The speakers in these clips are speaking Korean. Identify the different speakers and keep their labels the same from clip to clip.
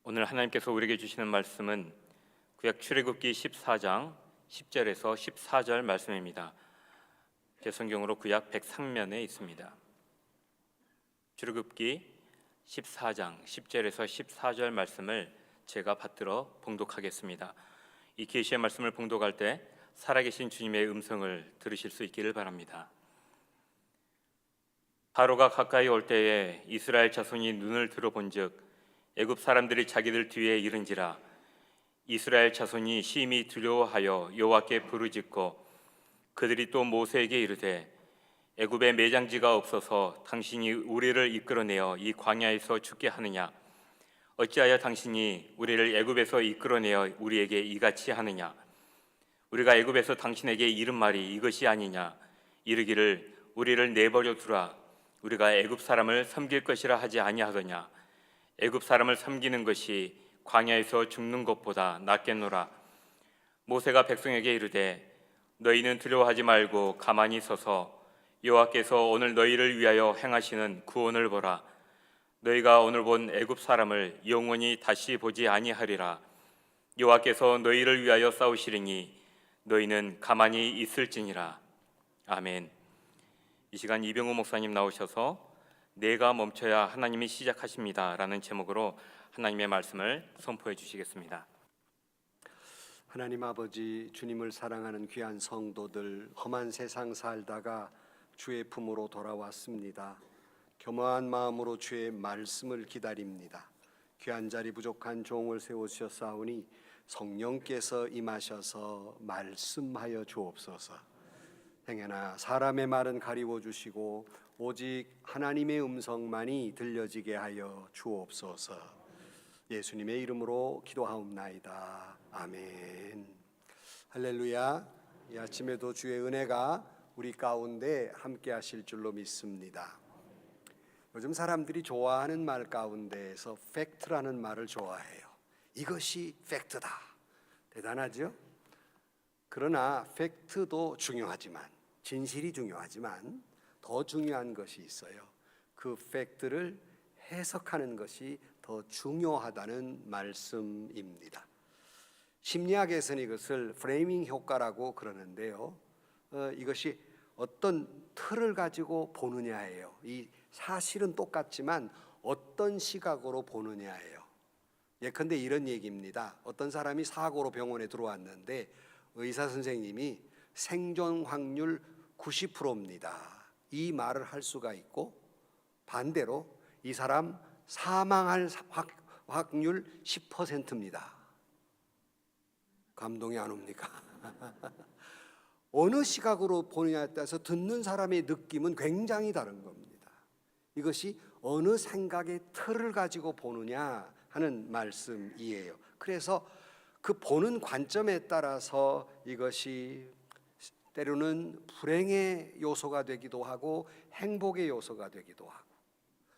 Speaker 1: 오늘 하나님께서 우리에게 주시는 말씀은 구약 출애굽기 14장 10절에서 14절 말씀입니다. 제 성경으로 구약 103면에 있습니다. 출애굽기 14장 10절에서 14절 말씀을 제가 받들어 봉독하겠습니다. 이 계시의 말씀을 봉독할 때 살아계신 주님의 음성을 들으실 수 있기를 바랍니다. 바로가 가까이 올 때에 이스라엘 자손이 눈을 들어본즉 애굽 사람들이 자기들 뒤에 이른지라. 이스라엘 자손이 심히 두려워하여 여호와께 부르짖고 그들이 또 모세에게 이르되 애굽에 매장지가 없어서 당신이 우리를 이끌어내어 이 광야에서 죽게 하느냐? 어찌하여 당신이 우리를 애굽에서 이끌어내어 우리에게 이같이 하느냐? 우리가 애굽에서 당신에게 이른 말이 이것이 아니냐? 이르기를 우리를 내버려 두라. 우리가 애굽 사람을 섬길 것이라 하지 아니하더냐? 애굽 사람을 섬기는 것이 광야에서 죽는 것보다 낫겠노라. 모세가 백성에게 이르되 너희는 두려워하지 말고 가만히 서서 여호와께서 오늘 너희를 위하여 행하시는 구원을 보라. 너희가 오늘 본 애굽 사람을 영원히 다시 보지 아니하리라. 여호와께서 너희를 위하여 싸우시리니 너희는 가만히 있을지니라. 아멘. 이 시간 이병우 목사님 나오셔서 내가 멈춰야 하나님이 시작하십니다 라는 제목으로 하나님의 말씀을 선포해 주시겠습니다.
Speaker 2: 하나님 아버지, 주님을 사랑하는 귀한 성도들, 험한 세상 살다가 주의 품으로 돌아왔습니다. 겸허한 마음으로 주의 말씀을 기다립니다. 귀한 자리 부족한 종을 세우셨사오니 성령께서 임하셔서 말씀하여 주옵소서. 행여나 사람의 말은 가리워 주시고 오직 하나님의 음성만이 들려지게 하여 주옵소서. 예수님의 이름으로 기도하옵나이다. 아멘. 할렐루야. 이 아침에도 주의 은혜가 우리 가운데 함께 하실 줄로 믿습니다. 요즘 사람들이 좋아하는 말 가운데에서 팩트라는 말을 좋아해요. 이것이 팩트다. 대단하죠? 그러나 팩트도 중요하지만, 진실이 중요하지만 더 중요한 것이 있어요. 그 팩트를 해석하는 것이 더 중요하다는 말씀입니다. 심리학에서는 이것을 프레이밍 효과라고 그러는데요. 이것이 어떤 틀을 가지고 보느냐예요. 이 사실은 똑같지만 어떤 시각으로 보느냐예요. 예컨대 이런 얘기입니다. 어떤 사람이 사고로 병원에 들어왔는데 의사 선생님이 생존 확률 90%입니다. 이 말을 할 수가 있고, 반대로 이 사람 사망할 확률 10%입니다. 감동이 안 옵니까? 어느 시각으로 보느냐에 따라서 듣는 사람의 느낌은 굉장히 다른 겁니다. 이것이 어느 생각의 틀을 가지고 보느냐 하는 말씀이에요. 그래서 그 보는 관점에 따라서 이것이 때로는 불행의 요소가 되기도 하고 행복의 요소가 되기도 하고,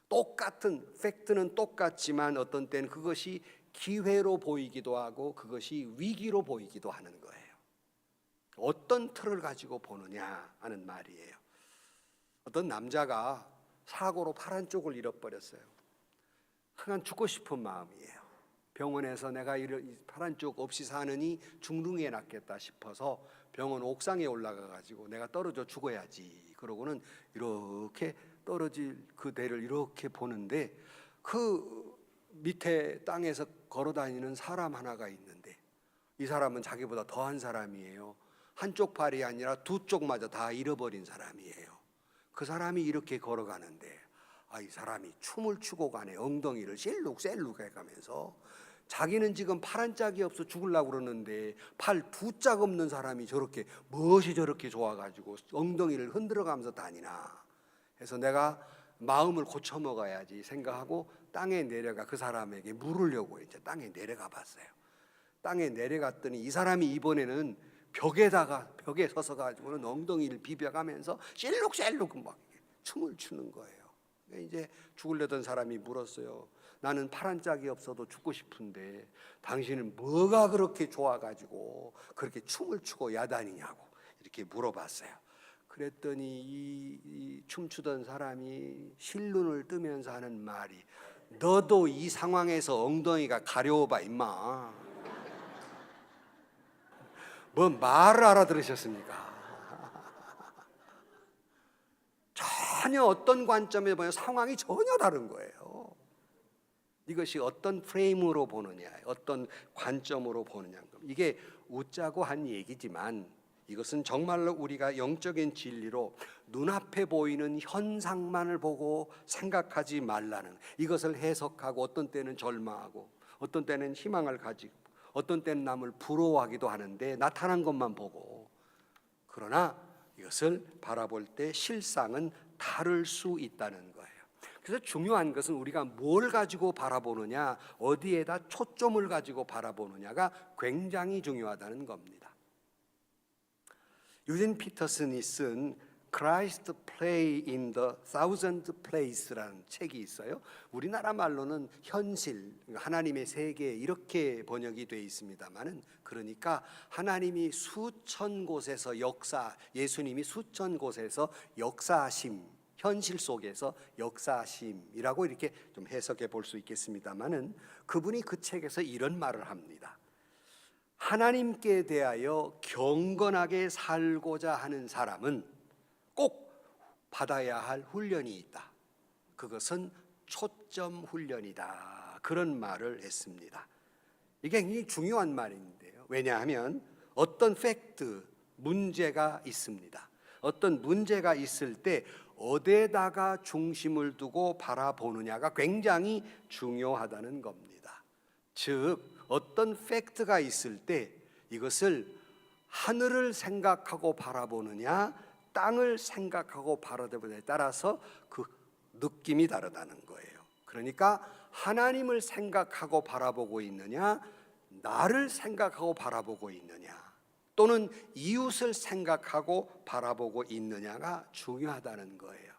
Speaker 2: 똑같은 팩트는 똑같지만 어떤 때는 그것이 기회로 보이기도 하고 그것이 위기로 보이기도 하는 거예요. 어떤 틀을 가지고 보느냐 하는 말이에요. 어떤 남자가 사고로 팔 쪽을 잃어버렸어요. 그냥 죽고 싶은 마음이에요. 병원에서 내가 팔 쪽 없이 사느니 중등에 낫겠다 싶어서 병원 옥상에 올라가 가지고 내가 떨어져 죽어야지. 그러고는 이렇게 떨어질 그 대를 이렇게 보는데 그 밑에 땅에서 걸어 다니는 사람 하나가 있는데 이 사람은 자기보다 더한 사람이에요. 한쪽 발이 아니라 두 쪽마저 다 잃어버린 사람이에요. 그 사람이 이렇게 걸어가는데 이 사람이 춤을 추고 가네. 엉덩이를 셀룩셀룩 해가면서 자기는 지금 팔 한 짝이 없어 죽으려고 그러는데 팔 두 짝 없는 사람이 저렇게 무엇이 저렇게 좋아가지고 엉덩이를 흔들어가면서 다니나 해서 내가 마음을 고쳐 먹어야지 생각하고 땅에 내려가 그 사람에게 물으려고 이제 땅에 내려가 봤어요. 땅에 내려갔더니 이 사람이 이번에는 벽에 서서 가지고는 엉덩이를 비벼가면서 셀룩셀룩 막 춤을 추는 거예요. 이제 죽으려던 사람이 물었어요. 나는 팔 한 짝이 없어도 죽고 싶은데 당신은 뭐가 그렇게 좋아가지고 그렇게 춤을 추고 야단이냐고 이렇게 물어봤어요. 그랬더니 이 춤추던 사람이 실눈을 뜨면서 하는 말이 너도 이 상황에서 엉덩이가 가려워봐 임마. 뭐 말을 알아들으셨습니까? 전혀 어떤 관점에 보면 상황이 전혀 다른 거예요. 이것이 어떤 프레임으로 보느냐, 어떤 관점으로 보느냐. 이게 웃자고 한 얘기지만 이것은 정말로 우리가 영적인 진리로 눈앞에 보이는 현상만을 보고 생각하지 말라는, 이것을 해석하고 어떤 때는 절망하고 어떤 때는 희망을 가지고 어떤 때는 남을 부러워하기도 하는데 나타난 것만 보고, 그러나 이것을 바라볼 때 실상은 다를 수 있다는 거예요. 그래서 중요한 것은 우리가 뭘 가지고 바라보느냐, 어디에다 초점을 가지고 바라보느냐가 굉장히 중요하다는 겁니다. 유진 피터슨이 쓴 Christ Play in the Thousand Place라는 책이 있어요. 우리나라 말로는 현실, 하나님의 세계 이렇게 번역이 되어 있습니다만은, 그러니까 하나님이 수천 곳에서 예수님이 수천 곳에서 역사하심, 현실 속에서 역사하심이라고 이렇게 좀 해석해 볼 수 있겠습니다만은, 그분이 그 책에서 이런 말을 합니다. 하나님께 대하여 경건하게 살고자 하는 사람은 꼭 받아야 할 훈련이 있다. 그것은 초점 훈련이다. 그런 말을 했습니다. 이게 굉장히 중요한 말인데요. 왜냐하면 어떤 팩트, 문제가 있습니다. 어떤 문제가 있을 때 어디에다가 중심을 두고 바라보느냐가 굉장히 중요하다는 겁니다. 즉 어떤 팩트가 있을 때 이것을 하늘을 생각하고 바라보느냐, 땅을 생각하고 바라보느냐에 따라서 그 느낌이 다르다는 거예요. 그러니까 하나님을 생각하고 바라보고 있느냐, 나를 생각하고 바라보고 있느냐, 또는 이웃을 생각하고 바라보고 있느냐가 중요하다는 거예요.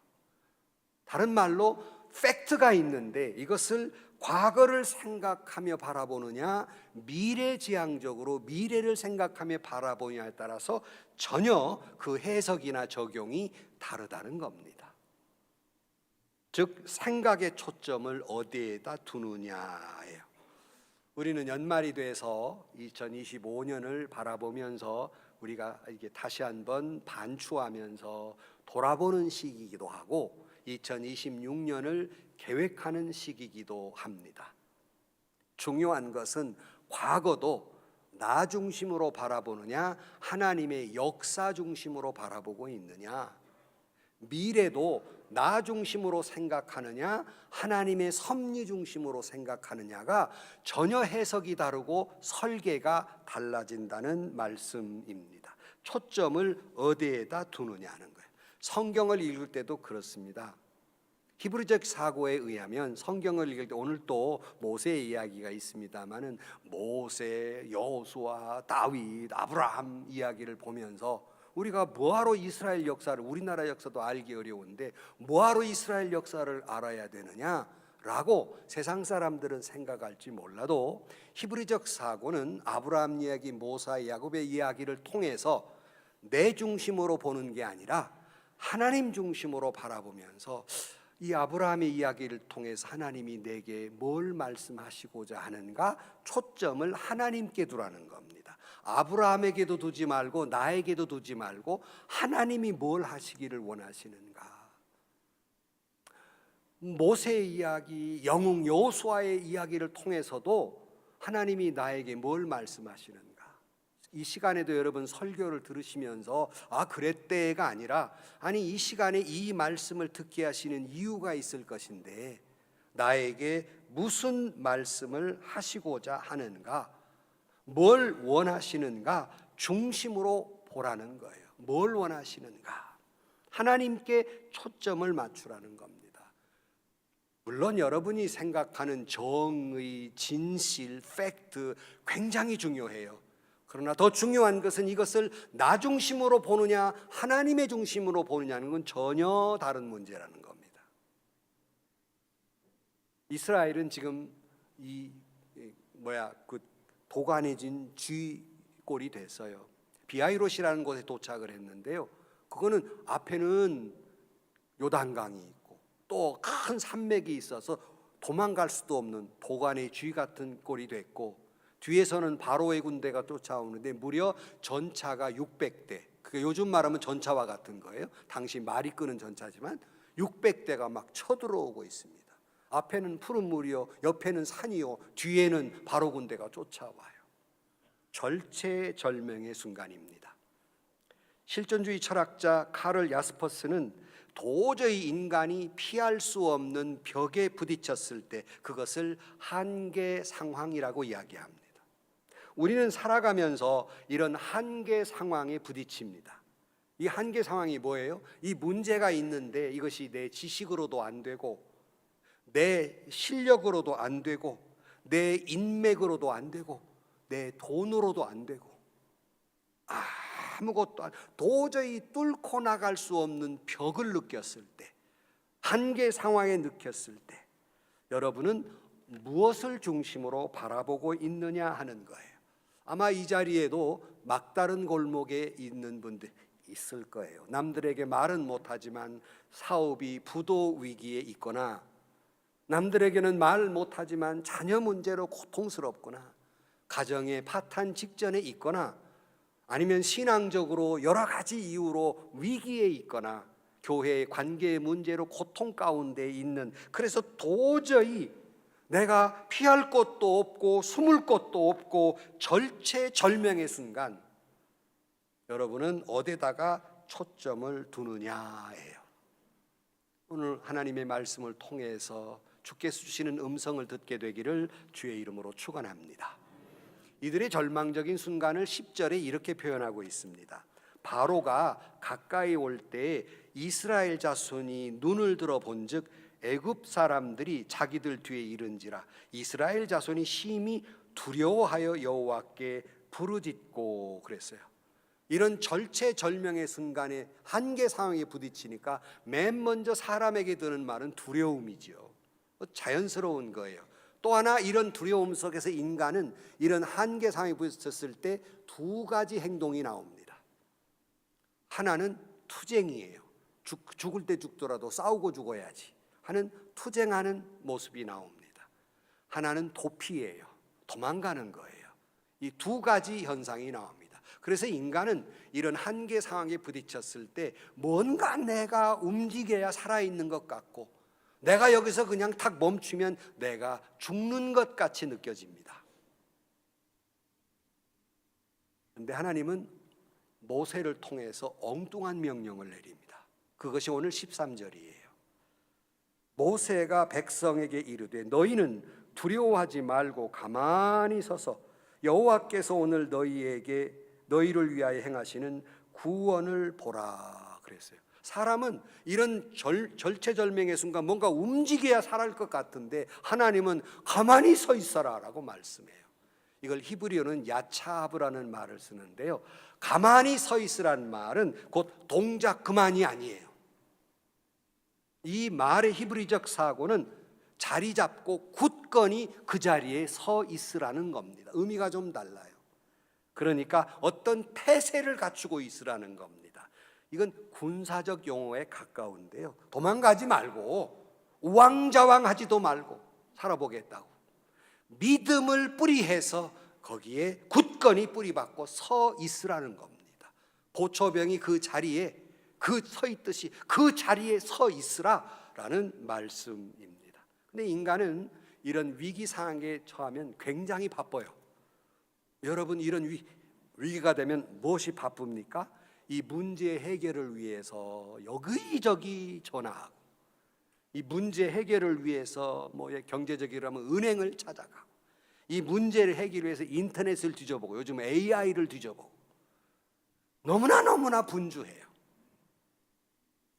Speaker 2: 다른 말로 팩트가 있는데 이것을 과거를 생각하며 바라보느냐, 미래지향적으로 미래를 생각하며 바라보느냐에 따라서 전혀 그 해석이나 적용이 다르다는 겁니다. 즉 생각의 초점을 어디에다 두느냐예요. 우리는 연말이 돼서 2025년을 바라보면서 우리가 이게 다시 한번 반추하면서 돌아보는 시기이기도 하고 2026년을 계획하는 시기이기도 합니다. 중요한 것은 과거도 나 중심으로 바라보느냐, 하나님의 역사 중심으로 바라보고 있느냐, 미래도 나 중심으로 생각하느냐, 하나님의 섭리 중심으로 생각하느냐가 전혀 해석이 다르고 설계가 달라진다는 말씀입니다. 초점을 어디에다 두느냐는 거예요. 성경을 읽을 때도 그렇습니다. 히브리적 사고에 의하면 성경을 읽을 때, 오늘 또 모세의 이야기가 있습니다만은 모세, 여호수아, 다윗, 아브라함 이야기를 보면서 우리가 뭐하러 이스라엘 역사를, 우리나라 역사도 알기 어려운데 뭐하러 이스라엘 역사를 알아야 되느냐라고 세상 사람들은 생각할지 몰라도 히브리적 사고는 아브라함 이야기, 모세, 야곱의 이야기를 통해서 내 중심으로 보는 게 아니라 하나님 중심으로 바라보면서 이 아브라함의 이야기를 통해서 하나님이 내게 뭘 말씀하시고자 하는가, 초점을 하나님께 두라는 겁니다. 아브라함에게도 두지 말고 나에게도 두지 말고 하나님이 뭘 하시기를 원하시는가. 모세의 이야기, 영웅 여호수아의 이야기를 통해서도 하나님이 나에게 뭘 말씀하시는가. 이 시간에도 여러분 설교를 들으시면서 그랬대가 아니라, 아니 이 시간에 이 말씀을 듣게 하시는 이유가 있을 것인데 나에게 무슨 말씀을 하시고자 하는가, 뭘 원하시는가 중심으로 보라는 거예요. 뭘 원하시는가, 하나님께 초점을 맞추라는 겁니다. 물론 여러분이 생각하는 정의, 진실, 팩트 굉장히 중요해요. 그러나 더 중요한 것은 이것을 나 중심으로 보느냐, 하나님의 중심으로 보느냐는 건 전혀 다른 문제라는 겁니다. 이스라엘은 지금 그 도가니진 쥐꼴이 됐어요. 비아이롯이라는 곳에 도착을 했는데요. 그거는 앞에는 요단강이 있고 또 큰 산맥이 있어서 도망갈 수도 없는 도관의 쥐 같은 꼴이 됐고, 뒤에서는 바로의 군대가 쫓아오는데 무려 전차가 600대. 그게 요즘 말하면 전차와 같은 거예요. 당시 말이 끄는 전차지만 600대가 막 쳐들어오고 있습니다. 앞에는 푸른 물이요, 옆에는 산이요, 뒤에는 바로 군대가 쫓아와요. 절체절명의 순간입니다. 실존주의 철학자 카를 야스퍼스는 도저히 인간이 피할 수 없는 벽에 부딪혔을 때 그것을 한계 상황이라고 이야기합니다. 우리는 살아가면서 이런 한계 상황에 부딪힙니다. 이 한계 상황이 뭐예요? 이 문제가 있는데 이것이 내 지식으로도 안 되고, 내 실력으로도 안 되고, 내 인맥으로도 안 되고, 내 돈으로도 안 되고, 아무것도 도저히 뚫고 나갈 수 없는 벽을 느꼈을 때, 한계 상황에 느꼈을 때 여러분은 무엇을 중심으로 바라보고 있느냐 하는 거예요. 아마 이 자리에도 막다른 골목에 있는 분들 있을 거예요. 남들에게 말은 못하지만 사업이 부도 위기에 있거나, 남들에게는 말 못하지만 자녀 문제로 고통스럽거나, 가정의 파탄 직전에 있거나, 아니면 신앙적으로 여러 가지 이유로 위기에 있거나, 교회의 관계의 문제로 고통 가운데 있는, 그래서 도저히 내가 피할 곳도 없고 숨을 곳도 없고 절체절명의 순간, 여러분은 어디다가 초점을 두느냐예요. 오늘 하나님의 말씀을 통해서 주께서 주시는 음성을 듣게 되기를 주의 이름으로 축원합니다. 이들의 절망적인 순간을 10절에 이렇게 표현하고 있습니다. 바로가 가까이 올 때 이스라엘 자손이 눈을 들어 본즉 애굽 사람들이 자기들 뒤에 이른지라 이스라엘 자손이 심히 두려워하여 여호와께 부르짖고 그랬어요. 이런 절체절명의 순간에 한계 상황에 부딪히니까 맨 먼저 사람에게 드는 말은 두려움이죠. 자연스러운 거예요. 또 하나, 이런 두려움 속에서 인간은 이런 한계 상황에 부딪혔을 때 두 가지 행동이 나옵니다. 하나는 투쟁이에요. 죽을 때 죽더라도 싸우고 죽어야지 하는 투쟁하는 모습이 나옵니다. 하나는 도피예요. 도망가는 거예요. 이 두 가지 현상이 나옵니다. 그래서 인간은 이런 한계 상황에 부딪혔을 때 뭔가 내가 움직여야 살아있는 것 같고, 내가 여기서 그냥 탁 멈추면 내가 죽는 것 같이 느껴집니다. 그런데 하나님은 모세를 통해서 엉뚱한 명령을 내립니다. 그것이 오늘 13절이에요. 모세가 백성에게 이르되 너희는 두려워하지 말고 가만히 서서 여호와께서 오늘 너희를 위하여 행하시는 구원을 보라 그랬어요. 사람은 이런 절체절명의 순간 뭔가 움직여야 살아갈 것 같은데 하나님은 가만히 서 있어라 라고 말씀해요. 이걸 히브리어는 야차브라는 말을 쓰는데요, 가만히 서 있으라는 말은 곧 동작 그만이 아니에요. 이 말의 히브리적 사고는 자리 잡고 굳건히 그 자리에 서 있으라는 겁니다. 의미가 좀 달라요. 그러니까 어떤 태세를 갖추고 있으라는 겁니다. 이건 군사적 용어에 가까운데요, 도망가지 말고 우왕좌왕하지도 말고 살아보겠다고 믿음을 뿌리해서 거기에 굳건히 뿌리박고 서 있으라는 겁니다. 보초병이 그 자리에 서 있듯이 그 자리에 서 있으라라는 말씀입니다. 근데 인간은 이런 위기 상황에 처하면 굉장히 바빠요. 여러분, 이런 위기가 되면 무엇이 바쁩니까? 이 문제 해결을 위해서 여기저기 전화하고, 이 문제 해결을 위해서 경제적이라면 은행을 찾아가고, 이 문제를 해결을 위해서 인터넷을 뒤져보고, 요즘 AI를 뒤져보고, 너무나 분주해요.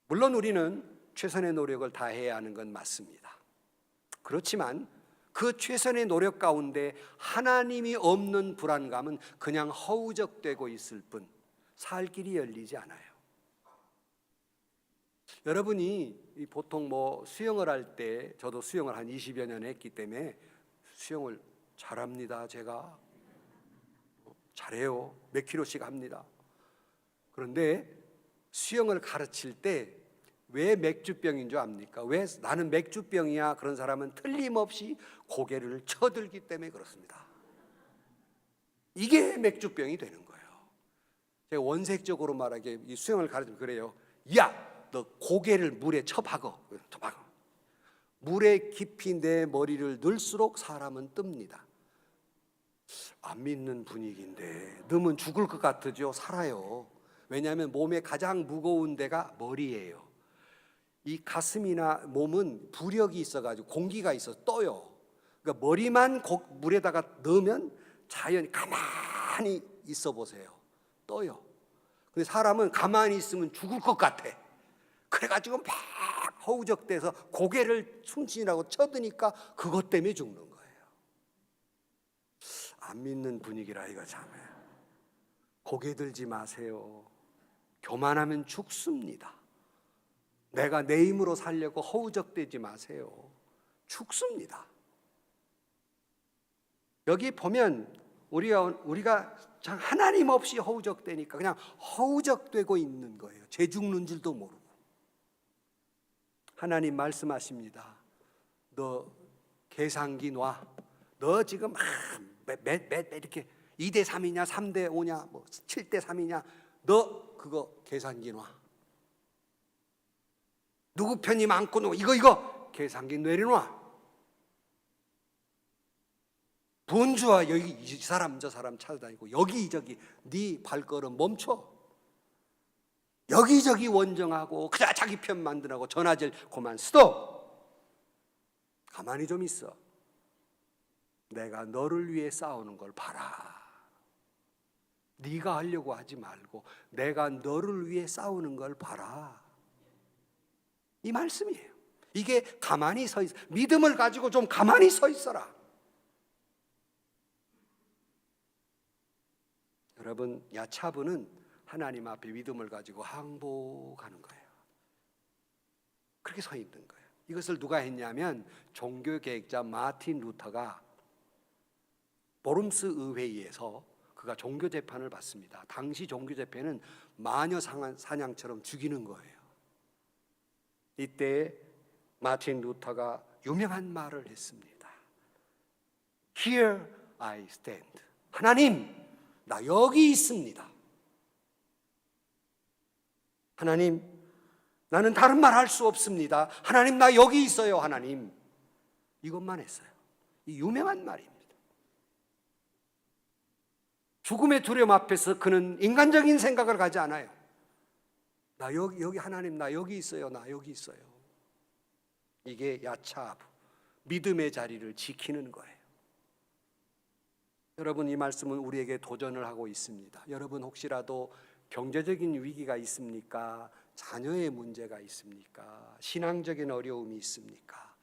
Speaker 2: 물론 우리는 최선의 노력을 다해야 하는 건 맞습니다. 그렇지만 그 최선의 노력 가운데 하나님이 없는 불안감은 그냥 허우적대고 있을 뿐 살 길이 열리지 않아요. 여러분이 보통 수영을 할 때, 저도 수영을 한 20여 년 했기 때문에 수영을 잘합니다. 제가 잘해요. 몇 킬로씩 합니다. 그런데 수영을 가르칠 때 왜 맥주병인 줄 압니까? 왜 나는 맥주병이야? 그런 사람은 틀림없이 고개를 쳐들기 때문에 그렇습니다. 이게 맥주병이 되는 거예요. 제가 원색적으로 말하기에 이 수영을 가르치면 그래요. 야, 너 고개를 물에 쳐박어. 물에 깊이 내 머리를 넣을수록 사람은 뜹니다. 안 믿는 분위기인데 넣으면 죽을 것 같으죠? 살아요. 왜냐하면 몸의 가장 무거운 데가 머리예요. 이 가슴이나 몸은 부력이 있어가지고 공기가 있어서 떠요. 그러니까 머리만 물에다가 넣으면 자연히 가만히 있어 보세요. 떠요. 근데 사람은 가만히 있으면 죽을 것 같아. 그래가지고 막 허우적대서 고개를 숨쉬라고 쳐드니까 그것 때문에 죽는 거예요. 안 믿는 분위기라 이거 참해요. 고개 들지 마세요. 교만하면 죽습니다. 내가 내 힘으로 살려고 허우적대지 마세요. 죽습니다. 여기 보면 우리가 하나님 없이 허우적대니까 그냥 허우적대고 있는 거예요. 죄 죽는 줄도 모르고. 하나님 말씀하십니다. 너 계산기 놔. 너 지금 이렇게 2대 3이냐 3대 5냐 뭐 7대 3이냐 너 그거 계산기 놔. 누구 편이 많고 누구 이거 계산기 내려놔. 본주와 여기 이 사람 저 사람 찾아다니고 여기저기 네 발걸음 멈춰. 여기저기 원정하고 그냥 자기 편 만들라고 전화질 그만 스톱. 가만히 좀 있어. 내가 너를 위해 싸우는 걸 봐라. 네가 하려고 하지 말고 내가 너를 위해 싸우는 걸 봐라. 이 말씀이에요. 이게 가만히 서 있어. 믿음을 가지고 좀 가만히 서 있어라. 여러분, 야차브는 하나님 앞에 믿음을 가지고 항복하는 거예요. 그렇게 서 있는 거예요. 이것을 누가 했냐면 종교개혁자 마틴 루터가 보름스 의회에서 그가 종교재판을 받습니다. 당시 종교재판은 마녀 사냥처럼 죽이는 거예요. 이때 마틴 루터가 유명한 말을 했습니다. Here I stand. 하나님, 나 여기 있습니다. 하나님, 나는 다른 말 할 수 없습니다. 하나님, 나 여기 있어요. 하나님. 이것만 했어요. 이 유명한 말입니다. 죽음의 두려움 앞에서 그는 인간적인 생각을 가지 않아요. 나 여기 하나님, 나 여기 있어요. 나 여기 있어요. 이게 야차브, 믿음의 자리를 지키는 거예요. 여러분, 이 말씀은 우리에게 도전을 하고 있습니다. 여러분 혹시라도 경제적인 위기가 있습니까? 자녀의 문제가 있습니까? 신앙적인 어려움이 있습니까?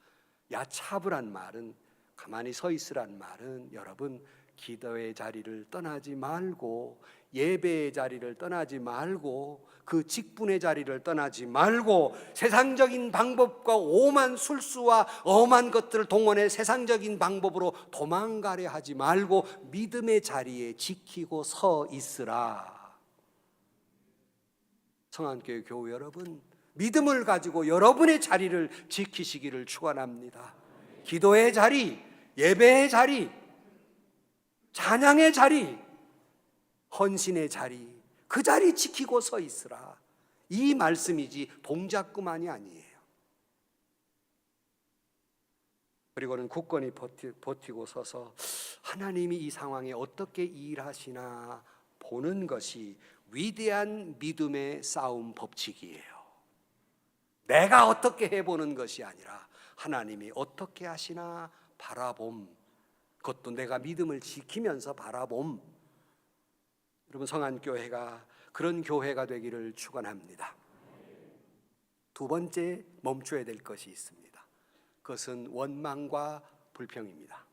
Speaker 2: 야차브란 말은, 가만히 서 있으란 말은 여러분 기도의 자리를 떠나지 말고, 예배의 자리를 떠나지 말고, 그 직분의 자리를 떠나지 말고, 세상적인 방법과 오만 술수와 엄한 것들을 동원해 세상적인 방법으로 도망가려 하지 말고 믿음의 자리에 지키고 서 있으라. 성안교회 교우 여러분, 믿음을 가지고 여러분의 자리를 지키시기를 축원합니다. 기도의 자리, 예배의 자리, 찬양의 자리, 헌신의 자리, 그 자리 지키고 서 있으라. 이 말씀이지 동작구만이 아니에요. 그리고는 굳건히 버티고 서서 하나님이 이 상황에 어떻게 일하시나 보는 것이 위대한 믿음의 싸움 법칙이에요. 내가 어떻게 해보는 것이 아니라 하나님이 어떻게 하시나 바라봄. 그것도 내가 믿음을 지키면서 바라봄. 여러분, 성안교회가 그런 교회가 되기를 축원합니다. 두 번째 멈춰야 될 것이 있습니다. 그것은 원망과 불평입니다.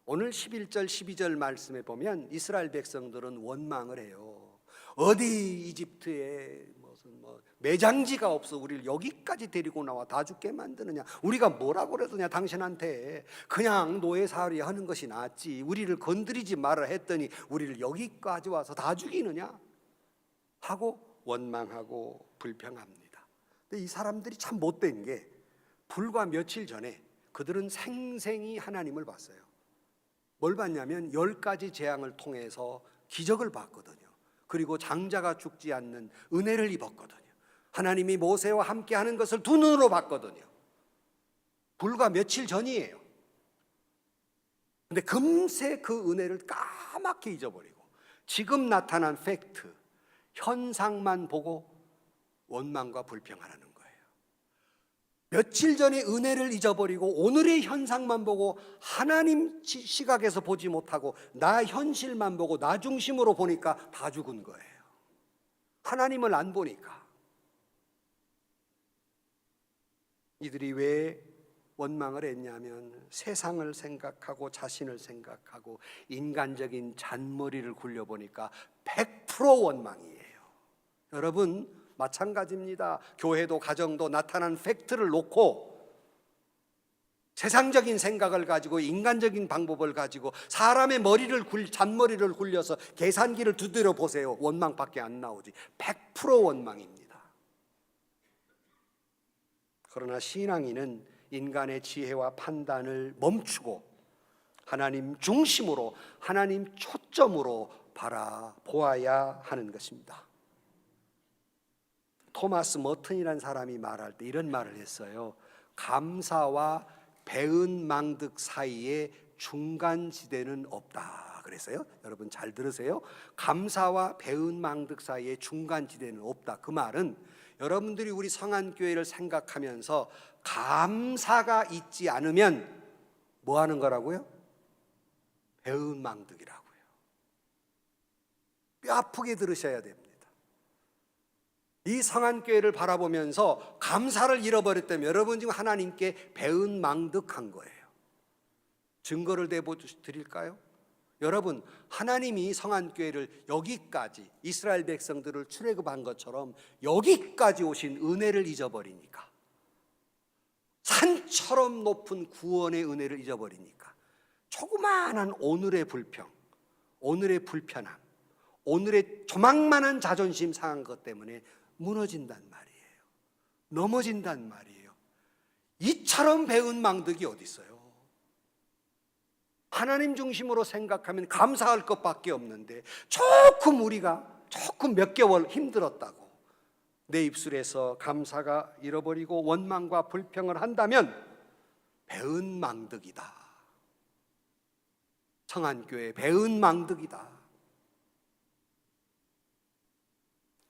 Speaker 2: 오늘 11절 12절 말씀에 보면 이스라엘 백성들은 원망을 해요. 어디 이집트에 무슨 매장지가 없어 우리를 여기까지 데리고 나와 다 죽게 만드느냐. 우리가 뭐라고 그랬더냐 당신한테. 그냥 노예살이 하는 것이 낫지. 우리를 건드리지 말아 했더니 우리를 여기까지 와서 다 죽이느냐 하고 원망하고 불평합니다. 근데 이 사람들이 참 못된 게 불과 며칠 전에 그들은 생생히 하나님을 봤어요. 뭘 봤냐면 10가지 재앙을 통해서 기적을 봤거든요. 그리고 장자가 죽지 않는 은혜를 입었거든요. 하나님이 모세와 함께 하는 것을 두 눈으로 봤거든요. 불과 며칠 전이에요. 근데 금세 그 은혜를 까맣게 잊어버리고 지금 나타난 팩트, 현상만 보고 원망과 불평하는 거예요. 며칠 전에 은혜를 잊어버리고 오늘의 현상만 보고 하나님 시각에서 보지 못하고 나 현실만 보고 나 중심으로 보니까 다 죽은 거예요. 하나님을 안 보니까. 이들이 왜 원망을 했냐면 세상을 생각하고 자신을 생각하고 인간적인 잔머리를 굴려보니까 100% 원망이에요. 여러분 마찬가지입니다. 교회도 가정도 나타난 팩트를 놓고 세상적인 생각을 가지고 인간적인 방법을 가지고 사람의 잔머리를 굴려서 계산기를 두드려 보세요. 원망밖에 안 나오지. 100% 원망입니다. 그러나 신앙인은 인간의 지혜와 판단을 멈추고 하나님 중심으로 하나님 초점으로 바라보아야 하는 것입니다. 토마스 머튼이라는 사람이 말할 때 이런 말을 했어요. 감사와 배은망덕 사이에 중간지대는 없다 그랬어요. 여러분 잘 들으세요. 감사와 배은망덕 사이에 중간지대는 없다. 그 말은 여러분들이 우리 성안교회를 생각하면서 감사가 있지 않으면 뭐 하는 거라고요? 배은망덕이라고요. 뼈 아프게 들으셔야 됩니다. 이 성안교회를 바라보면서 감사를 잃어버렸다면 여러분 지금 하나님께 배은망덕한 거예요. 증거를 대보드릴까요? 여러분 하나님이 성안교회를 여기까지 이스라엘 백성들을 출애굽한 것처럼 여기까지 오신 은혜를 잊어버리니까, 산처럼 높은 구원의 은혜를 잊어버리니까 조그마한 오늘의 불평, 오늘의 불편함, 오늘의 조망만한 자존심 상한 것 때문에 무너진단 말이에요. 넘어진단 말이에요. 이처럼 배운 망덕이 어디 있어요? 하나님 중심으로 생각하면 감사할 것밖에 없는데 우리가 조금 몇 개월 힘들었다고 내 입술에서 감사가 잃어버리고 원망과 불평을 한다면 배은 망덕이다. 성안교회 배은 망덕이다.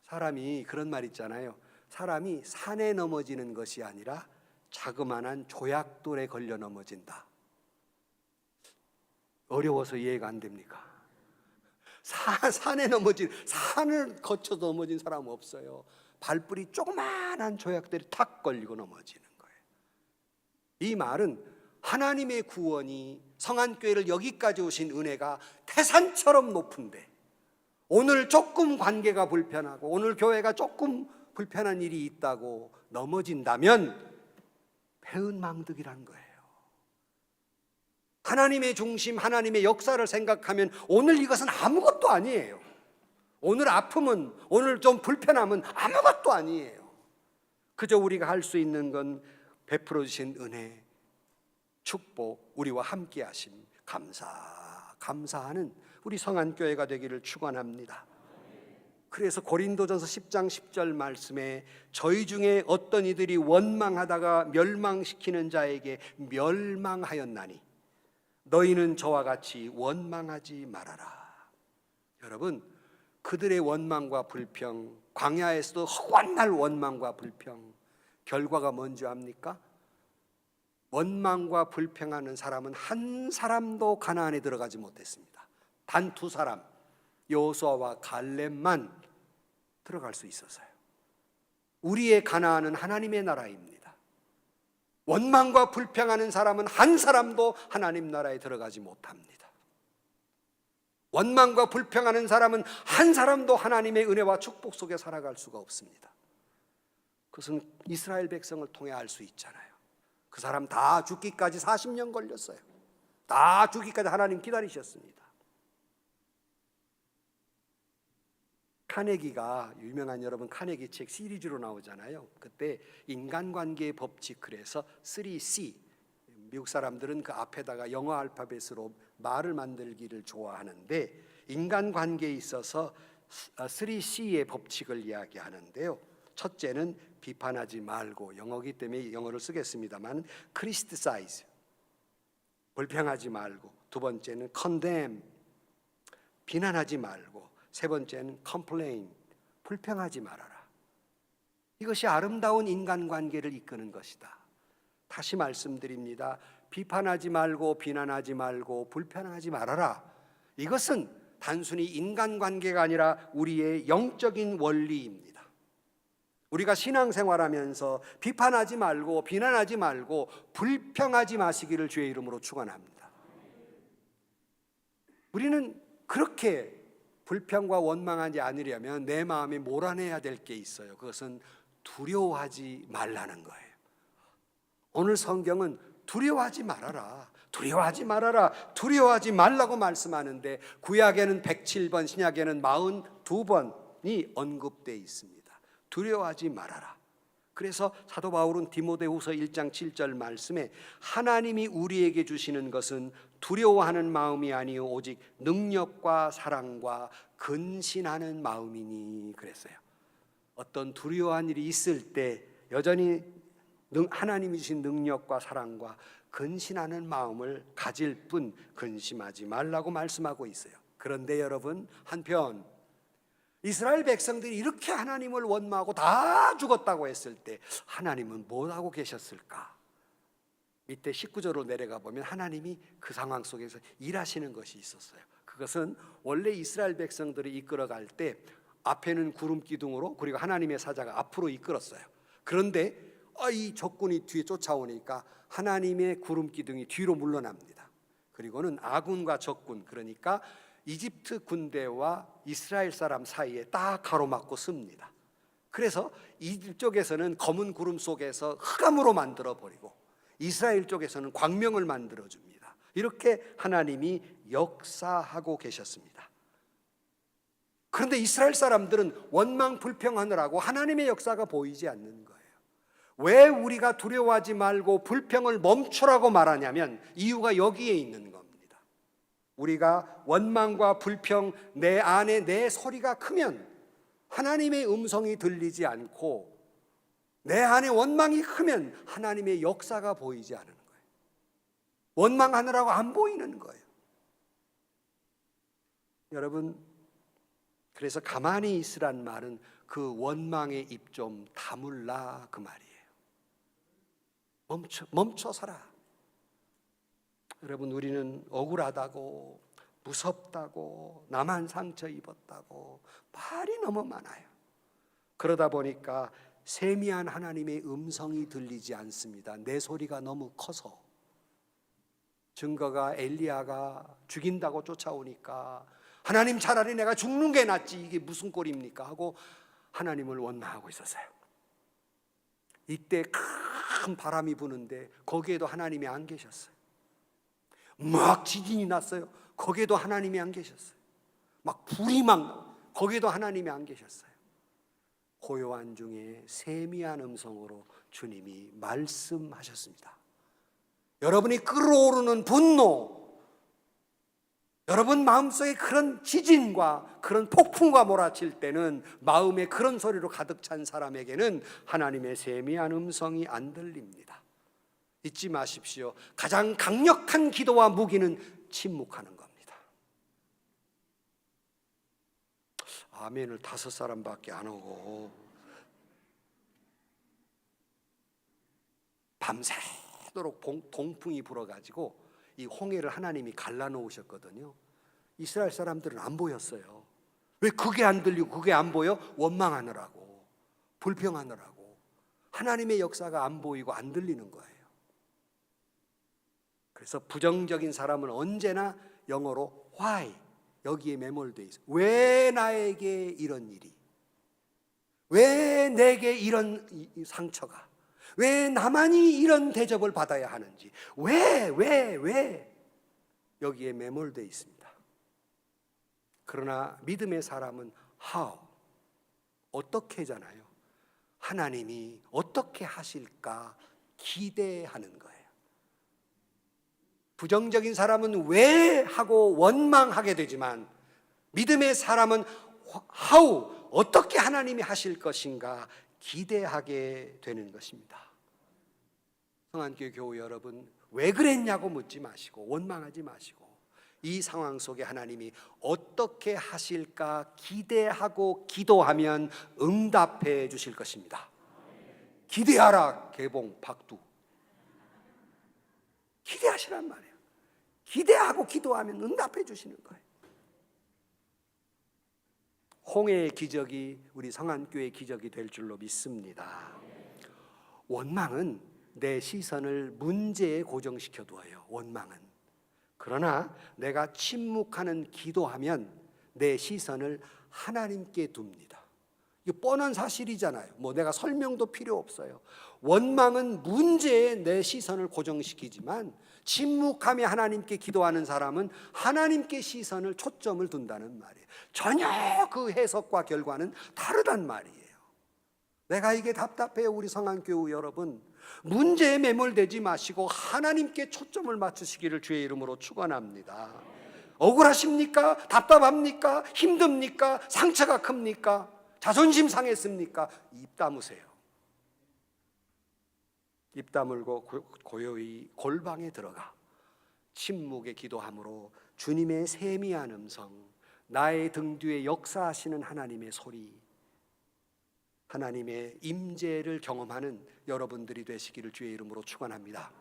Speaker 2: 사람이 그런 말 있잖아요. 사람이 산에 넘어지는 것이 아니라 자그마한 조약돌에 걸려 넘어진다. 어려워서 이해가 안 됩니까? 산에 산을 거쳐 넘어진 사람 없어요. 발뿔이 조그마한 조약돌이 탁 걸리고 넘어지는 거예요. 이 말은 하나님의 구원이 성안교회를 여기까지 오신 은혜가 태산처럼 높은데 오늘 조금 관계가 불편하고 오늘 교회가 조금 불편한 일이 있다고 넘어진다면 배은망덕이라는 거예요. 하나님의 중심, 하나님의 역사를 생각하면 오늘 이것은 아무것도 아니에요. 오늘 아픔은, 오늘 좀 불편함은 아무것도 아니에요. 그저 우리가 할 수 있는 건 베풀어 주신 은혜, 축복, 우리와 함께 하심, 감사하는 우리 성안교회가 되기를 축원합니다. 그래서 고린도전서 10장 10절 말씀에 저희 중에 어떤 이들이 원망하다가 멸망시키는 자에게 멸망하였나니 너희는 저와 같이 원망하지 말아라. 여러분, 그들의 원망과 불평, 광야에서도 험한 날 원망과 불평, 결과가 뭔지 압니까? 원망과 불평하는 사람은 한 사람도 가나안에 들어가지 못했습니다. 단 2사람, 여호수아와 갈렙만 들어갈 수 있었어요. 우리의 가나안은 하나님의 나라입니다. 원망과 불평하는 사람은 한 사람도 하나님 나라에 들어가지 못합니다. 원망과 불평하는 사람은 한 사람도 하나님의 은혜와 축복 속에 살아갈 수가 없습니다. 그것은 이스라엘 백성을 통해 알 수 있잖아요. 그 사람 다 죽기까지 40년 걸렸어요. 다 죽기까지 하나님 기다리셨습니다. 카네기가 유명한 여러분 카네기 책 시리즈로 나오잖아요. 그때 인간관계의 법칙 그래서 3C 미국 사람들은 그 앞에다가 영어 알파벳으로 말을 만들기를 좋아하는데 인간관계에 있어서 3C의 법칙을 이야기하는데요. 첫째는 비판하지 말고 영어기 때문에 영어를 쓰겠습니다만 criticize 불평하지 말고 두 번째는 condemn 비난하지 말고 세 번째는 complain 불평하지 말아라. 이것이 아름다운 인간관계를 이끄는 것이다. 다시 말씀드립니다. 비판하지 말고 비난하지 말고 불평하지 말아라. 이것은 단순히 인간관계가 아니라 우리의 영적인 원리입니다. 우리가 신앙생활하면서 비판하지 말고 비난하지 말고 불평하지 마시기를 주의 이름으로 축원합니다. 우리는 그렇게 불평과 원망하지 않으려면 내 마음에 몰아내야 될 게 있어요. 그것은 두려워하지 말라는 거예요. 오늘 성경은 두려워하지 말아라, 두려워하지 말아라, 두려워하지 말라고 말씀하는데 구약에는 107번, 신약에는 42번이 언급되어 있습니다. 두려워하지 말아라. 그래서 사도 바울은 디모데후서 1장 7절 말씀에 하나님이 우리에게 주시는 것은 두려워하는 마음이 아니요 오직 능력과 사랑과 근신하는 마음이니 그랬어요. 어떤 두려워한 일이 있을 때 여전히 하나님이 주신 능력과 사랑과 근신하는 마음을 가질 뿐 근심하지 말라고 말씀하고 있어요. 그런데 여러분 한편 이스라엘 백성들이 이렇게 하나님을 원망하고 다 죽었다고 했을 때 하나님은 뭘 하고 계셨을까? 밑에 19절로 내려가 보면 하나님이 그 상황 속에서 일하시는 것이 있었어요. 그것은 원래 이스라엘 백성들을 이끌어갈 때 앞에는 구름 기둥으로 그리고 하나님의 사자가 앞으로 이끌었어요. 그런데 이 적군이 뒤에 쫓아오니까 하나님의 구름 기둥이 뒤로 물러납니다. 그리고는 아군과 적군 그러니까 이집트 군대와 이스라엘 사람 사이에 딱 가로막고 씁니다. 그래서 이쪽에서는 검은 구름 속에서 흑암으로 만들어 버리고 이스라엘 쪽에서는 광명을 만들어 줍니다. 이렇게 하나님이 역사하고 계셨습니다. 그런데 이스라엘 사람들은 원망 불평하느라고 하나님의 역사가 보이지 않는 거예요. 왜 우리가 두려워하지 말고 불평을 멈추라고 말하냐면 이유가 여기에 있는 겁니다. 우리가 원망과 불평 내 안에 내 소리가 크면 하나님의 음성이 들리지 않고 내 안에 원망이 크면 하나님의 역사가 보이지 않는 거예요. 원망하느라고 안 보이는 거예요. 여러분 그래서 가만히 있으란 말은 그 원망의 입 좀 다물라 그 말이에요. 멈춰서라. 여러분 우리는 억울하다고 무섭다고 나만 상처 입었다고 말이 너무 많아요. 그러다 보니까 세미한 하나님의 음성이 들리지 않습니다. 내 소리가 너무 커서. 증거가 엘리야가 죽인다고 쫓아오니까 하나님 차라리 내가 죽는 게 낫지 이게 무슨 꼴입니까 하고 하나님을 원망하고 있었어요. 이때 큰 바람이 부는데 거기에도 하나님이 안 계셨어요. 막 지진이 났어요. 거기에도 하나님이 안 계셨어요. 막 불이 막 나고 거기에도 하나님이 안 계셨어요. 고요한 중에 세미한 음성으로 주님이 말씀하셨습니다. 여러분이 끓어오르는 분노, 여러분 마음속에 그런 지진과 그런 폭풍과 몰아칠 때는 마음에 그런 소리로 가득 찬 사람에게는 하나님의 세미한 음성이 안 들립니다. 잊지 마십시오. 가장 강력한 기도와 무기는 침묵하는 겁니다. 아멘을 5사람밖에 안 오고 밤새도록 동풍이 불어가지고 이 홍해를 하나님이 갈라놓으셨거든요. 이스라엘 사람들은 안 보였어요. 왜 그게 안 들리고 그게 안 보여? 원망하느라고 불평하느라고 하나님의 역사가 안 보이고 안 들리는 거예요. 그래서 부정적인 사람은 언제나 영어로 why 여기에 매몰돼 있어요. 왜 나에게 이런 일이? 왜 내게 이런 상처가? 왜 나만이 이런 대접을 받아야 하는지? 왜? 여기에 매몰돼 있습니다. 그러나 믿음의 사람은 how 어떻게잖아요. 하나님이 어떻게 하실까 기대하는 거예요. 부정적인 사람은 왜 하고 원망하게 되지만 믿음의 사람은 how, 어떻게 하나님이 하실 것인가 기대하게 되는 것입니다. 성안교회 교우 여러분, 왜 그랬냐고 묻지 마시고 원망하지 마시고 이 상황 속에 하나님이 어떻게 하실까 기대하고 기도하면 응답해 주실 것입니다. 기대하라 개봉 박두. 기대하시란 말이에요. 기대하고 기도하면 응답해 주시는 거예요. 홍해의 기적이 우리 성안교회의 기적이 될 줄로 믿습니다. 원망은 내 시선을 문제에 고정시켜 두어요. 원망은. 그러나 내가 침묵하는 기도하면 내 시선을 하나님께 둡니다. 이거 뻔한 사실이잖아요. 뭐 내가 설명도 필요 없어요. 원망은 문제에 내 시선을 고정시키지만 침묵하며 하나님께 기도하는 사람은 하나님께 시선을 초점을 둔다는 말이에요. 전혀 그 해석과 결과는 다르단 말이에요. 내가 이게 답답해요. 우리 성안교우 여러분, 문제에 매몰되지 마시고 하나님께 초점을 맞추시기를 주의 이름으로 축원합니다. 억울하십니까? 답답합니까? 힘듭니까? 상처가 큽니까? 자존심 상했습니까? 입 다무세요. 입 다물고 고요히 골방에 들어가 침묵의 기도함으로 주님의 세미한 음성, 나의 등 뒤에 역사하시는 하나님의 소리, 하나님의 임재를 경험하는 여러분들이 되시기를 주의 이름으로 축원합니다.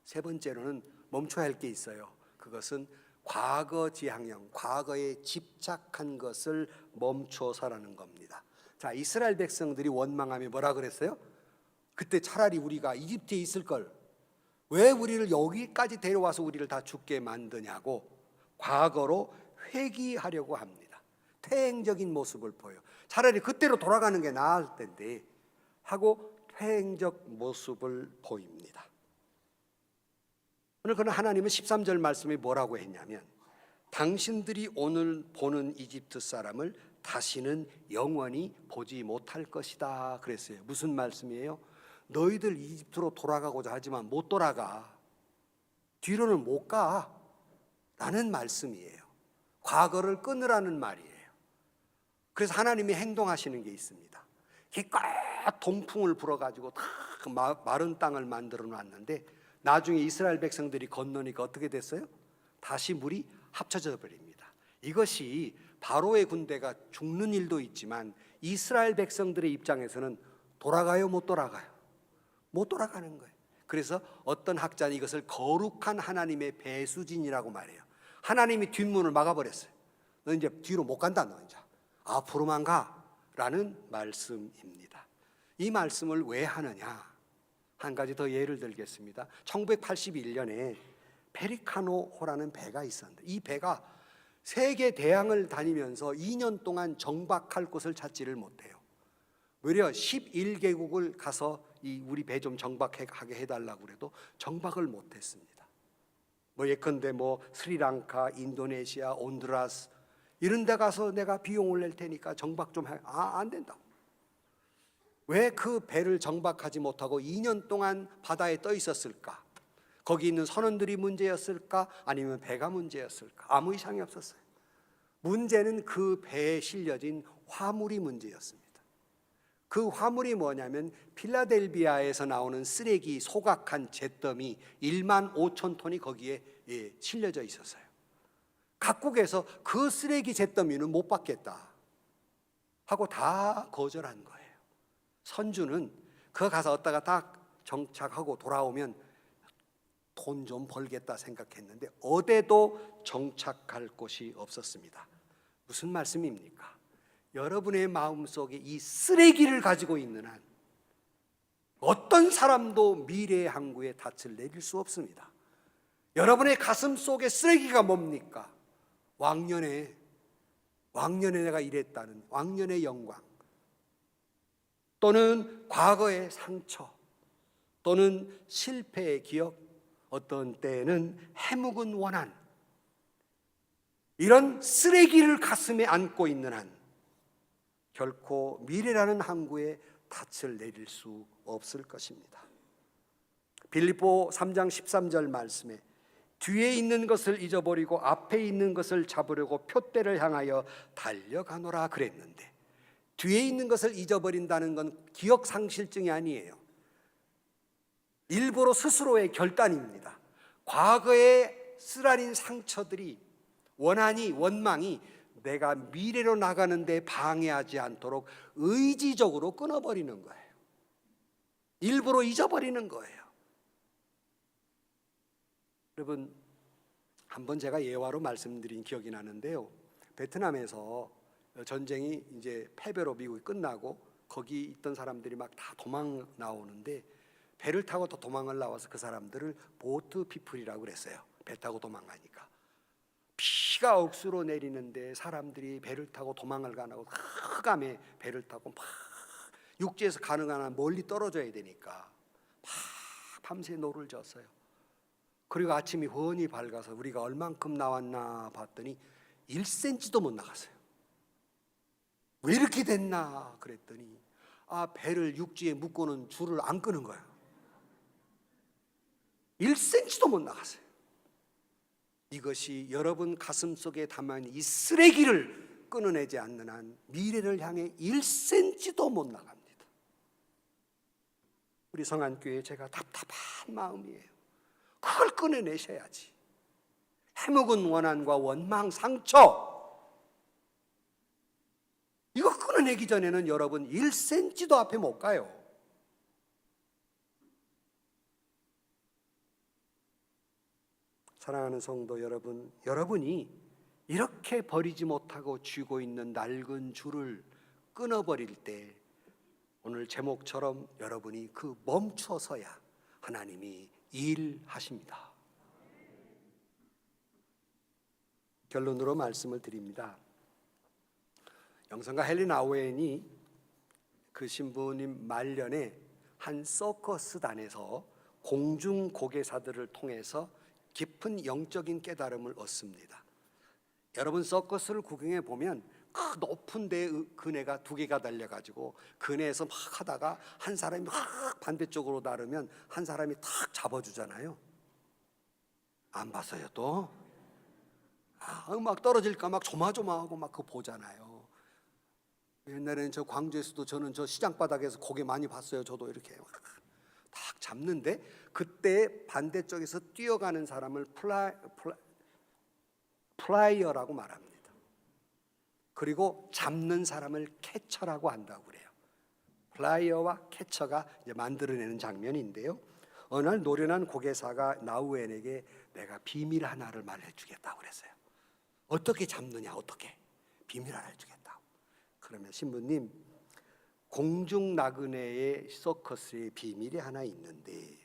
Speaker 2: 세 번째로는 멈춰야 할 게 있어요. 그것은 과거 지향형, 과거에 집착한 것을 멈춰서라는 겁니다. 자, 이스라엘 백성들이 원망하며 뭐라 그랬어요? 그때 차라리 우리가 이집트에 있을 걸, 왜 우리를 여기까지 데려와서 우리를 다 죽게 만드냐고 과거로 회귀하려고 합니다. 퇴행적인 모습을 보여. 차라리 그때로 돌아가는 게 나을 텐데 하고 퇴행적 모습을 보입니다. 오늘 그런 하나님은 13절 말씀이 뭐라고 했냐면 당신들이 오늘 보는 이집트 사람을 다시는 영원히 보지 못할 것이다 그랬어요. 무슨 말씀이에요? 너희들 이집트로 돌아가고자 하지만 못 돌아가. 뒤로는 못 가. 라는 말씀이에요. 과거를 끊으라는 말이에요. 그래서 하나님이 행동하시는 게 있습니다. 꽉 동풍을 불어가지고 다 마른 땅을 만들어 놨는데 나중에 이스라엘 백성들이 건너니까 어떻게 됐어요? 다시 물이 합쳐져 버립니다. 이것이 바로의 군대가 죽는 일도 있지만 이스라엘 백성들의 입장에서는 돌아가요, 못 돌아가요? 못 돌아가는 거예요. 그래서 어떤 학자는 이것을 거룩한 하나님의 배수진이라고 말해요. 하나님이 뒷문을 막아버렸어요. 너 이제 뒤로 못 간다. 너 이제 앞으로만 가라는 말씀입니다. 이 말씀을 왜 하느냐? 한 가지 더 예를 들겠습니다. 1981년에 페리카노호라는 배가 있었는데 이 배가 세계 대항을 다니면서 2년 동안 정박할 곳을 찾지를 못해요. 무려 11개국을 가서 우리 배 좀 정박하게 해달라고 그래도 정박을 못했습니다. 예컨대 스리랑카, 인도네시아, 온두라스 이런 데 가서 내가 비용을 낼 테니까 정박 좀 해. 안 된다고. 왜 그 배를 정박하지 못하고 2년 동안 바다에 떠 있었을까? 거기 있는 선원들이 문제였을까? 아니면 배가 문제였을까? 아무 이상이 없었어요. 문제는 그 배에 실려진 화물이 문제였습니다. 그 화물이 뭐냐면 필라델비아에서 나오는 쓰레기 소각한 잿더미 1만 5천 톤이 거기에 실려져 있었어요. 각국에서 그 쓰레기 잿더미는 못 받겠다 하고 다 거절한 거예요. 선주는 그 가서 어디다가 딱 정착하고 돌아오면 돈 좀 벌겠다 생각했는데 어디에도 정착할 곳이 없었습니다. 무슨 말씀입니까? 여러분의 마음속에 이 쓰레기를 가지고 있는 한 어떤 사람도 미래의 항구에 닻을 내릴 수 없습니다. 여러분의 가슴 속에 쓰레기가 뭡니까? 왕년에 내가 이랬다는 왕년의 영광, 또는 과거의 상처, 또는 실패의 기억, 어떤 때에는 해묵은 원한, 이런 쓰레기를 가슴에 안고 있는 한 결코 미래라는 항구에 닻을 내릴 수 없을 것입니다. 빌립보 3장 13절 말씀에 뒤에 있는 것을 잊어버리고 앞에 있는 것을 잡으려고 표대를 향하여 달려가노라 그랬는데, 뒤에 있는 것을 잊어버린다는 건 기억 상실증이 아니에요. 일부러 스스로의 결단입니다. 과거의 쓰라린 상처들이, 원망이 내가 미래로 나가는데 방해하지 않도록 의지적으로 끊어버리는 거예요. 일부러 잊어버리는 거예요. 여러분, 한번 제가 예화로 말씀드린 기억이 나는데요. 베트남에서 전쟁이 이제 패배로 미국이 끝나고 거기 있던 사람들이 막 다 도망 나오는데, 배를 타고 또 도망을 나와서 그 사람들을 보트 피플이라고 그랬어요. 배 타고 도망가니까 비가 억수로 내리는데 사람들이 배를 타고 도망을 가나고 흑암에 배를 타고 막 육지에서 가능한 한 멀리 떨어져야 되니까 막 밤새 노를 졌어요. 그리고 아침이 훤히 밝아서 우리가 얼만큼 나왔나 봤더니 1cm도 못 나갔어요. 왜 이렇게 됐나 그랬더니 배를 육지에 묶고는 줄을 안 끄는 거예요. 1cm도 못 나갔어요. 이것이 여러분 가슴 속에 담아있는 이 쓰레기를 끊어내지 않는 한 미래를 향해 1cm도 못 나갑니다. 우리 성안교회 제가 답답한 마음이에요. 그걸 끊어내셔야지. 해묵은 원한과 원망, 상처, 이거 끊어내기 전에는 여러분 1cm도 앞에 못 가요. 사랑하는 성도 여러분, 여러분이 이렇게 버리지 못하고 쥐고 있는 낡은 줄을 끊어버릴 때, 오늘 제목처럼 여러분이 그 멈춰서야 하나님이 일하십니다. 결론으로 말씀을 드립니다. 영성가 헬린 아우엔이 그 신부님 말년에 한 서커스단에서 공중 고개사들을 통해서 깊은 영적인 깨달음을 얻습니다. 여러분, 서커스를 구경해 보면 그 높은 데에 그네가 두 개가 달려가지고 그네에서 막 하다가 한 사람이 막 반대쪽으로 다르면 한 사람이 탁 잡아주잖아요. 안 봤어요 또? 막 떨어질까 막 조마조마하고 막 그거 보잖아요. 옛날에는 저 광주에서도 저는 저 시장 바닥에서 고개 많이 봤어요. 저도 이렇게 딱 잡는데, 그때 반대쪽에서 뛰어가는 사람을 플라이어라고 말합니다. 그리고 잡는 사람을 캐쳐라고 한다고 그래요. 플라이어와 캐쳐가 이제 만들어내는 장면인데요. 어느 날 노련한 고개사가 나우엔에게 내가 비밀 하나를 말해주겠다고 그랬어요. 어떻게 잡느냐, 어떻게 비밀 하나를 주겠다고. 그러면 신부님, 공중 나그네의 서커스의 비밀이 하나 있는데,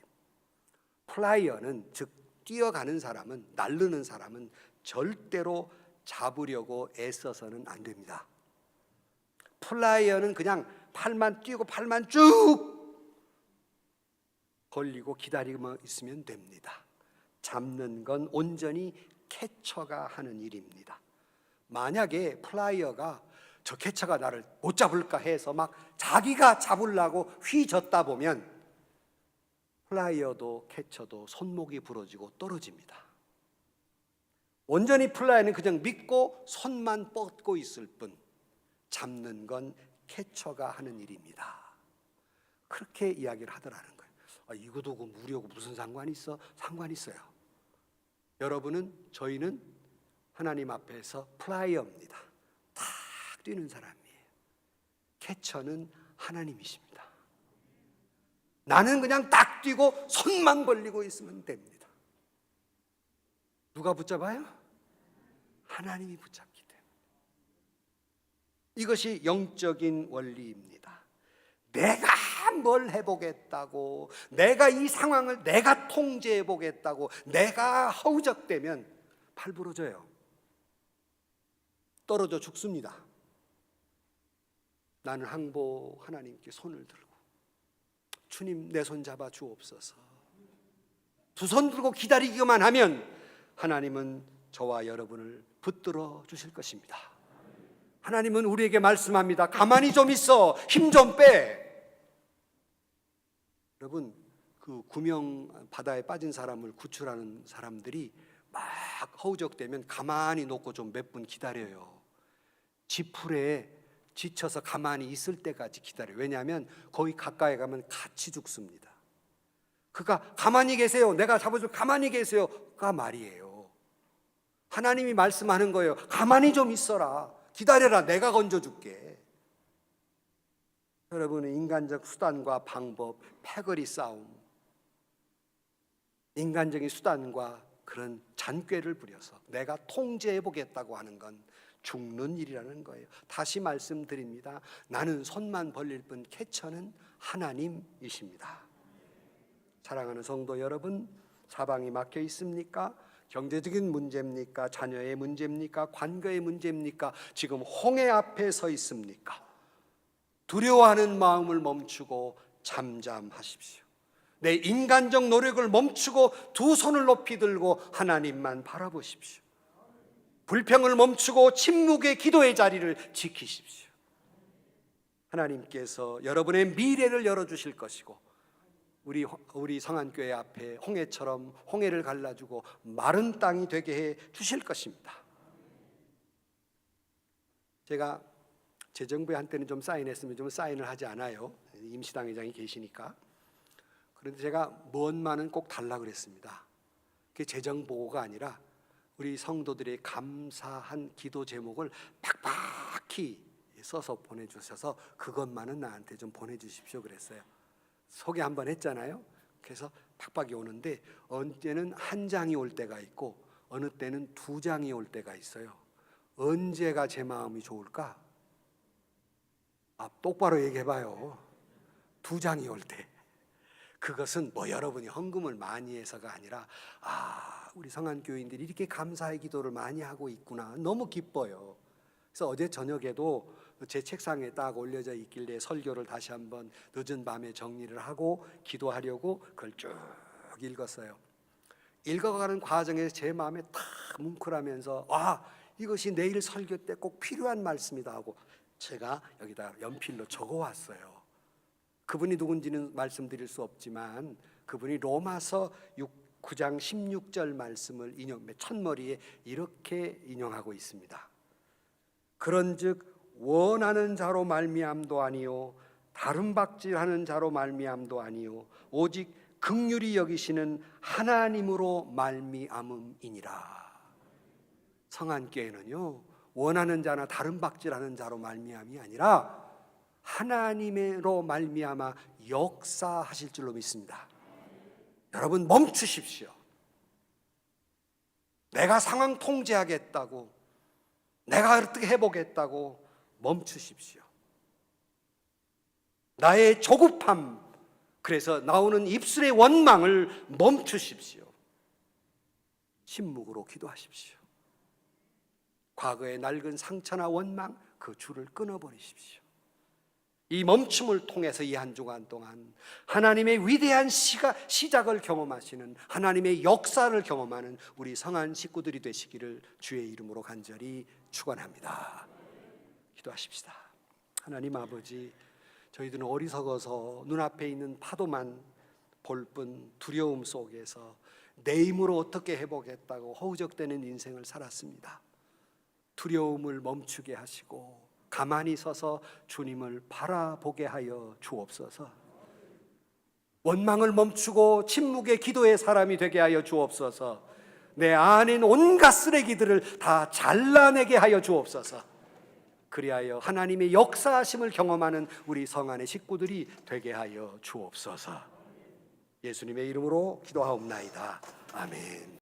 Speaker 2: 플라이어는, 즉 뛰어가는 사람은, 날르는 사람은 절대로 잡으려고 애써서는 안 됩니다. 플라이어는 그냥 팔만 뛰고 팔만 쭉 걸리고 기다리고만 있으면 됩니다. 잡는 건 온전히 캐쳐가 하는 일입니다. 만약에 플라이어가 저 캐쳐가 나를 못 잡을까 해서 막 자기가 잡으려고 휘젓다 보면 플라이어도 캐쳐도 손목이 부러지고 떨어집니다. 온전히 플라이어는 그냥 믿고 손만 뻗고 있을 뿐, 잡는 건 캐쳐가 하는 일입니다. 그렇게 이야기를 하더라는 거예요. 이거도 그 무료고 무슨 상관이 있어? 상관이 있어요. 여러분은, 저희는 하나님 앞에서 플라이어입니다. 탁 뛰는 사람이에요. 캐쳐는 하나님이십니다. 나는 그냥 딱 뛰고 손만 벌리고 있으면 됩니다. 누가 붙잡아요? 하나님이 붙잡기 때문에. 이것이 영적인 원리입니다. 내가 뭘 해보겠다고, 내가 이 상황을 내가 통제해보겠다고, 내가 허우적대면 팔 부러져요. 떨어져 죽습니다. 나는 항복 하나님께 손을 들고, 주님 내 손 잡아 주옵소서. 두 손 들고 기다리기만 하면 하나님은 저와 여러분을 붙들어 주실 것입니다. 하나님은 우리에게 말씀합니다. 가만히 좀 있어. 힘 좀 빼. 여러분, 그 구명 바다에 빠진 사람을 구출하는 사람들이 막 허우적대면 가만히 놓고 좀 몇 분 기다려요. 지풀에 지쳐서 가만히 있을 때까지 기다려요. 왜냐하면 거기 가까이 가면 같이 죽습니다. 그가 가만히 계세요. 내가 잡아줄 가만히 계세요가 말이에요. 하나님이 말씀하는 거예요. 가만히 좀 있어라. 기다려라. 내가 건져줄게. 여러분은 인간적 수단과 방법, 패거리 싸움, 인간적인 수단과 그런 잔꾀를 부려서 내가 통제해 보겠다고 하는 건 죽는 일이라는 거예요. 다시 말씀드립니다. 나는 손만 벌릴 뿐 캐쳐는 하나님이십니다. 사랑하는 성도 여러분, 사방이 막혀 있습니까? 경제적인 문제입니까? 자녀의 문제입니까? 관계의 문제입니까? 지금 홍해 앞에 서 있습니까? 두려워하는 마음을 멈추고 잠잠하십시오. 내 인간적 노력을 멈추고 두 손을 높이 들고 하나님만 바라보십시오. 불평을 멈추고 침묵의 기도의 자리를 지키십시오. 하나님께서 여러분의 미래를 열어주실 것이고 우리 성안교회 앞에 홍해처럼 홍해를 갈라주고 마른 땅이 되게 해 주실 것입니다. 제가 재정부에 한때는 좀 사인했으면 좀 사인을 하지 않아요. 임시당회장이 계시니까. 그런데 제가 뭔만은 꼭 달라 그랬습니다. 그게 재정보고가 아니라 우리 성도들의 감사한 기도 제목을 팍팍히 써서 보내주셔서 그것만은 나한테 좀 보내주십시오 그랬어요. 소개 한번 했잖아요. 그래서 팍팍이 오는데 어느 때는 한 장이 올 때가 있고 어느 때는 두 장이 올 때가 있어요. 언제가 제 마음이 좋을까? 똑바로 얘기해봐요. 두 장이 올 때. 그것은 뭐 여러분이 헌금을 많이 해서가 아니라 우리 성안교인들이 이렇게 감사의 기도를 많이 하고 있구나. 너무 기뻐요. 그래서 어제 저녁에도 제 책상에 딱 올려져 있길래 설교를 다시 한번 늦은 밤에 정리를 하고 기도하려고 그걸 쭉 읽었어요. 읽어가는 과정에서 제 마음에 탁 뭉클하면서 이것이 내일 설교 때 꼭 필요한 말씀이다 하고 제가 여기다 연필로 적어왔어요. 그분이 누군지는 말씀드릴 수 없지만 그분이 로마서 9장 16절 말씀을 첫머리에 이렇게 인용하고 있습니다. 그런즉 원하는 자로 말미암도 아니요 다른 박질하는 자로 말미암도 아니요 오직 긍휼히 여기시는 하나님으로 말미암음이니라. 성안교회는요 원하는 자나 다른 박질하는 자로 말미암이 아니라 하나님으로 말미암아 역사하실 줄로 믿습니다. 여러분 멈추십시오. 내가 상황 통제하겠다고, 내가 어떻게 해보겠다고 멈추십시오. 나의 조급함, 그래서 나오는 입술의 원망을 멈추십시오. 침묵으로 기도하십시오. 과거의 낡은 상처나 원망, 그 줄을 끊어버리십시오. 이 멈춤을 통해서 이 한 주간 동안 하나님의 위대한 시작을 경험하시는, 하나님의 역사를 경험하는 우리 성안 식구들이 되시기를 주의 이름으로 간절히 축원합니다. 기도하십시다. 하나님 아버지, 저희들은 어리석어서 눈앞에 있는 파도만 볼 뿐 두려움 속에서 내 힘으로 어떻게 해보겠다고 허우적대는 인생을 살았습니다. 두려움을 멈추게 하시고 가만히 서서 주님을 바라보게 하여 주옵소서. 원망을 멈추고 침묵의 기도의 사람이 되게 하여 주옵소서. 내 안에 있는 온갖 쓰레기들을 다 잘라내게 하여 주옵소서. 그리하여 하나님의 역사하심을 경험하는 우리 성안의 식구들이 되게 하여 주옵소서. 예수님의 이름으로 기도하옵나이다. 아멘.